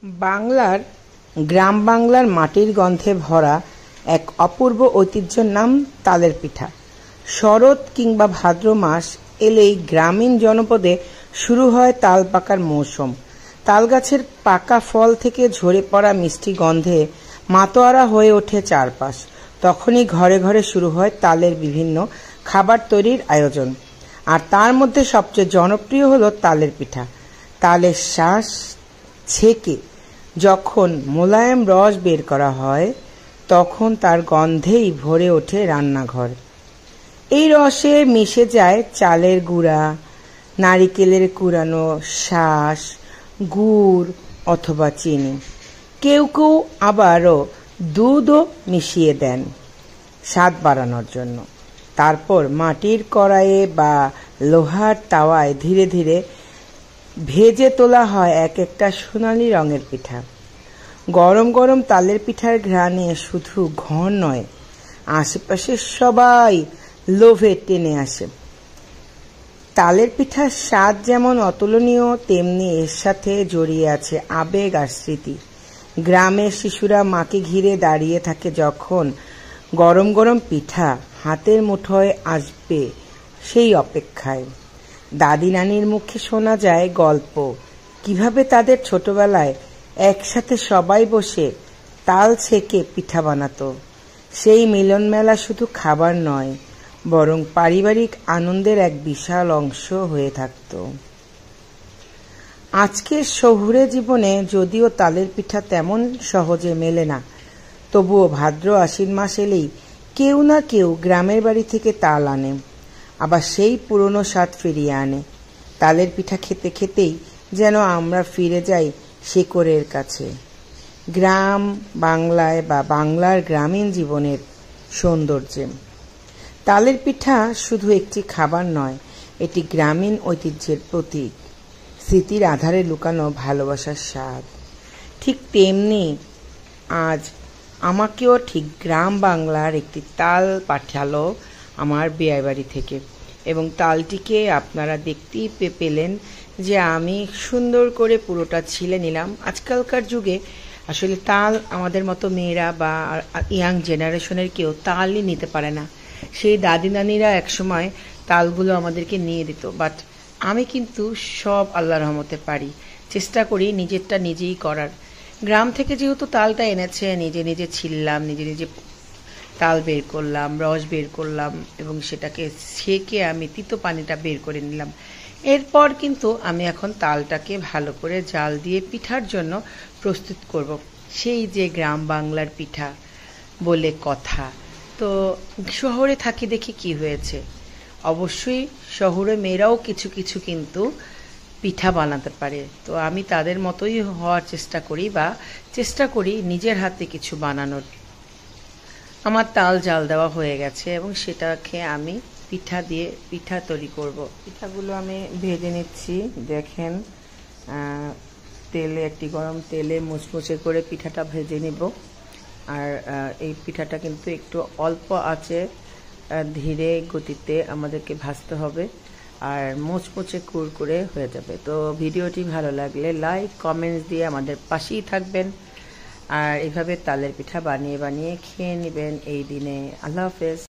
বাংলার গ্রাম বাংলার মাটির গন্ধে ভরা এক অপূর্ব ঐতিহ্যের নাম তালের পিঠা। শরৎ কিংবা ভাদ্র মাস এলেই গ্রামীণ জনপদে শুরু হয় তাল পাকার মৌসুম। তালগাছের পাকা ফল থেকে ঝরে পড়া মিষ্টি গন্ধে মাতোয়ারা হয়ে ওঠে চারপাশ। তখনই ঘরে ঘরে শুরু হয় তালের বিভিন্ন খাবার তৈরির আয়োজন। আর তার মধ্যে সবচেয়ে জনপ্রিয় হলো তালের পিঠা। তালের শ্বাস ছেঁকে যখন মোলায়েম রস বের করা হয়, তখন তার গন্ধেই ভরে ওঠে রান্নাঘর। এই রসে মিশে যায় চালের গুঁড়া, নারিকেলের কুড়ানো শাঁস, গুড় অথবা চিনি। কেউ কেউ আবারও দুধও মিশিয়ে দেন স্বাদ বাড়ানোর জন্য। তারপর মাটির কড়াইয়ে বা লোহার তাওয়ায় ধীরে ধীরে ভেজে তোলা হয় এক একটা সোনালি রঙের পিঠা। গরম গরম তালের পিঠার ঘ্রাণে শুধু ঘর নয়, আশেপাশের সবাই লোভে টেনে আসে। তালের পিঠার স্বাদ যেমন অতুলনীয়, তেমনি এর সাথে জড়িয়ে আছে আবেগ আর স্মৃতি। গ্রামের শিশুরা মাকে ঘিরে দাঁড়িয়ে থাকে যখন গরম গরম পিঠা হাতের মুঠোয় আসবে সেই অপেক্ষায়। দাদি নানির মুখে শোনা যায় গল্প, কিভাবে তাদের ছোটবেলায় একসাথে সবাই বসে তাল ছেঁকে পিঠা বানাতো। সেই মিলন মেলা শুধু খাবার নয়, বরং পারিবারিক আনন্দের এক বিশাল অংশ হয়ে থাকত। আজকের শহুরে জীবনে যদিও তালের পিঠা তেমন সহজে মেলে না, তবুও ভাদ্র আশ্বিন মাস এলেই কেউ না কেউ গ্রামের বাড়ি থেকে তাল আনে, আবার সেই পুরনো স্বাদ ফিরিয়ে আনে। তালের পিঠা খেতে খেতেই যেন আমরা ফিরে যাই শেকড়ের কাছে, গ্রাম বাংলায় বা বাংলার গ্রামীণ জীবনের সৌন্দর্যে। তালের পিঠা শুধু একটি খাবার নয়, এটি গ্রামীণ ঐতিহ্যের প্রতীক, স্মৃতির আধারে লুকানো ভালোবাসার স্বাদ। ঠিক তেমনি আজ আমাকেও ঠিক গ্রাম বাংলার একটি তাল পাঠালো আমার বিয়ে বাড়ি থেকে, এবং তালটিকে আপনারা দেখতেই পেলেন যে আমি সুন্দর করে পুরোটা ছিলে নিলাম। আজকালকার যুগে আসলে তাল আমাদের মতো মেয়েরা বা ইয়াং জেনারেশনের কেউ তালই নিতে পারে না। সেই দাদি নানিরা একসময় তালগুলো আমাদেরকে নিয়ে দিত, বাট আমি কিন্তু সব আল্লাহর রহমতে পারি, চেষ্টা করি নিজেরটা নিজেই করার। গ্রাম থেকে যেহেতু তালটা এনেছে, নিজে নিজে ছিললাম, নিজে নিজে তাল বের করলাম, রস বের করলাম এবং সেটাকে ছেঁকে আমি তিতো পানিটা বের করে নিলাম। এরপর কিন্তু আমি এখন তালটাকে ভালো করে জাল দিয়ে পিঠার জন্য প্রস্তুত করব। সেই যে গ্রাম বাংলার পিঠা বলে কথা। তো শহরে থাকি দেখি কি হয়েছে, অবশ্যই শহরে মেয়েরাও কিছু কিছু কিন্তু পিঠা বানাতে পারে। তো আমি তাদের মতোই হওয়ার চেষ্টা করি, বা চেষ্টা করি নিজের হাতে কিছু বানানোর। আমার তাল জাল দেওয়া হয়ে গেছে এবং সেটাকে আমি পিঠা তৈরি করব। পিঠাগুলো আমি ভেজে নিচ্ছি। দেখেন, একটি গরম তেলে মুচমুচে করে পিঠাটা ভেজে নেব। আর এই পিঠাটা কিন্তু একটু অল্প আঁচে ধীরে গতিতে আমাদেরকে ভাজতে হবে, আর মুচমুচে কুরকুরে হয়ে যাবে। তো ভিডিওটি ভালো লাগলে লাইক কমেন্টস দিয়ে আমাদের পাশেই থাকবেন, আর এভাবে তালের পিঠা বানিয়ে বানিয়ে খেয়ে নেবেন এই দিনে। আল্লাহ হাফেজ।